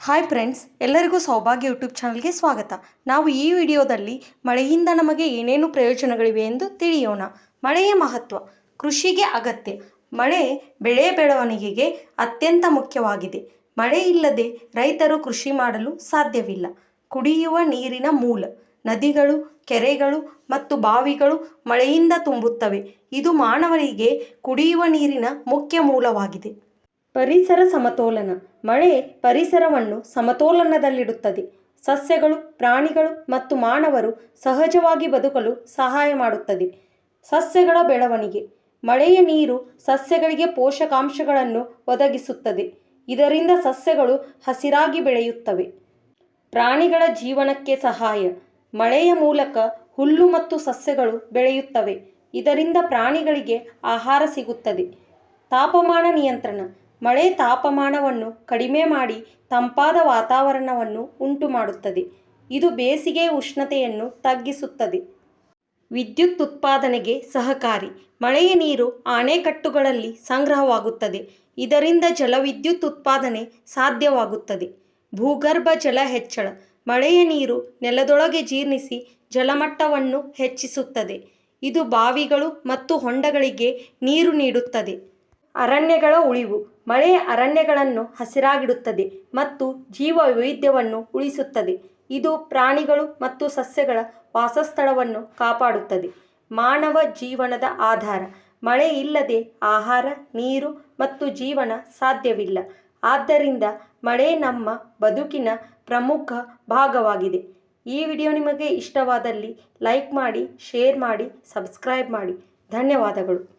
Hi friends, ಎಲ್ಲರಿಗೂ ಸೌಭಾಗ್ಯ YouTube ಚಾನಲ್ಗೆ ಸ್ವಾಗತ. ನಾವು ಈ ವಿಡಿಯೋದಲ್ಲಿ ಮಳೆಯಿಂದ ನಮಗೆ ಏನೇನು ಪ್ರಯೋಜನಗಳಿವೆ ಎಂದು ತಿಳಿಯೋಣ. ಮಳೆಯ ಮಹತ್ವ. ಕೃಷಿಗೆ ಅಗತ್ಯ. ಮಳೆ ಬೆಳೆ ಬೆಳವಣಿಗೆಗೆ ಅತ್ಯಂತ ಮುಖ್ಯವಾಗಿದೆ. ಮಳೆ ಇಲ್ಲದೆ ರೈತರು ಕೃಷಿ ಮಾಡಲು ಸಾಧ್ಯವಿಲ್ಲ. ಕುಡಿಯುವ ನೀರಿನ ಮೂಲ. ನದಿಗಳು, ಕೆರೆಗಳು ಮತ್ತು ಬಾವಿಗಳು ಮಳೆಯಿಂದ ತುಂಬುತ್ತವೆ. ಇದು ಮಾನವರಿಗೆ ಕುಡಿಯುವ ನೀರಿನ ಮುಖ್ಯ ಮೂಲವಾಗಿದೆ. ಪರಿಸರ ಸಮತೋಲನ. ಮಳೆ ಪರಿಸರವನ್ನು ಸಮತೋಲನದಲ್ಲಿಡುತ್ತದೆ. ಸಸ್ಯಗಳು, ಪ್ರಾಣಿಗಳು ಮತ್ತು ಮಾನವರು ಸಹಜವಾಗಿ ಬದುಕಲು ಸಹಾಯ ಮಾಡುತ್ತದೆ. ಸಸ್ಯಗಳ ಬೆಳವಣಿಗೆ. ಮಳೆಯ ನೀರು ಸಸ್ಯಗಳಿಗೆ ಪೋಷಕಾಂಶಗಳನ್ನು ಒದಗಿಸುತ್ತದೆ. ಇದರಿಂದ ಸಸ್ಯಗಳು ಹಸಿರಾಗಿ ಬೆಳೆಯುತ್ತವೆ. ಪ್ರಾಣಿಗಳ ಜೀವನಕ್ಕೆ ಸಹಾಯ. ಮಳೆಯ ಮೂಲಕ ಹುಲ್ಲು ಮತ್ತು ಸಸ್ಯಗಳು ಬೆಳೆಯುತ್ತವೆ. ಇದರಿಂದ ಪ್ರಾಣಿಗಳಿಗೆ ಆಹಾರ ಸಿಗುತ್ತದೆ. ತಾಪಮಾನ ನಿಯಂತ್ರಣ. ಮಳೆ ತಾಪಮಾನವನ್ನು ಕಡಿಮೆ ಮಾಡಿ ತಂಪಾದ ವಾತಾವರಣವನ್ನು ಉಂಟುಮಾಡುತ್ತದೆ. ಇದು ಬೇಸಿಗೆ ಉಷ್ಣತೆಯನ್ನು ತಗ್ಗಿಸುತ್ತದೆ. ವಿದ್ಯುತ್ ಉತ್ಪಾದನೆಗೆ ಸಹಕಾರಿ. ಮಳೆಯ ನೀರು ಅಣೆಕಟ್ಟುಗಳಲ್ಲಿ ಸಂಗ್ರಹವಾಗುತ್ತದೆ. ಇದರಿಂದ ಜಲವಿದ್ಯುತ್ ಉತ್ಪಾದನೆ ಸಾಧ್ಯವಾಗುತ್ತದೆ. ಭೂಗರ್ಭ ಜಲ ಹೆಚ್ಚಳ. ಮಳೆಯ ನೀರು ನೆಲದೊಳಗೆ ಜೀರ್ಣಿಸಿ ಜಲಮಟ್ಟವನ್ನು ಹೆಚ್ಚಿಸುತ್ತದೆ. ಇದು ಬಾವಿಗಳು ಮತ್ತು ಹೊಂಡಗಳಿಗೆ ನೀರು ನೀಡುತ್ತದೆ. ಅರಣ್ಯಗಳ ಉಳಿವು. ಮಳೆ ಅರಣ್ಯಗಳನ್ನು ಹಸಿರಾಗಿಡುತ್ತದೆ ಮತ್ತು ಜೀವ ವೈವಿಧ್ಯವನ್ನು ಉಳಿಸುತ್ತದೆ. ಇದು ಪ್ರಾಣಿಗಳು ಮತ್ತು ಸಸ್ಯಗಳ ವಾಸಸ್ಥಳವನ್ನು ಕಾಪಾಡುತ್ತದೆ. ಮಾನವ ಜೀವನದ ಆಧಾರ. ಮಳೆ ಇಲ್ಲದೆ ಆಹಾರ, ನೀರು ಮತ್ತು ಜೀವನ ಸಾಧ್ಯವಿಲ್ಲ. ಆದ್ದರಿಂದ ಮಳೆ ನಮ್ಮ ಬದುಕಿನ ಪ್ರಮುಖ ಭಾಗವಾಗಿದೆ. ಈ ವಿಡಿಯೋ ನಿಮಗೆ ಇಷ್ಟವಾದಲ್ಲಿ ಲೈಕ್ ಮಾಡಿ, ಶೇರ್ ಮಾಡಿ, ಸಬ್ಸ್ಕ್ರೈಬ್ ಮಾಡಿ. ಧನ್ಯವಾದಗಳು.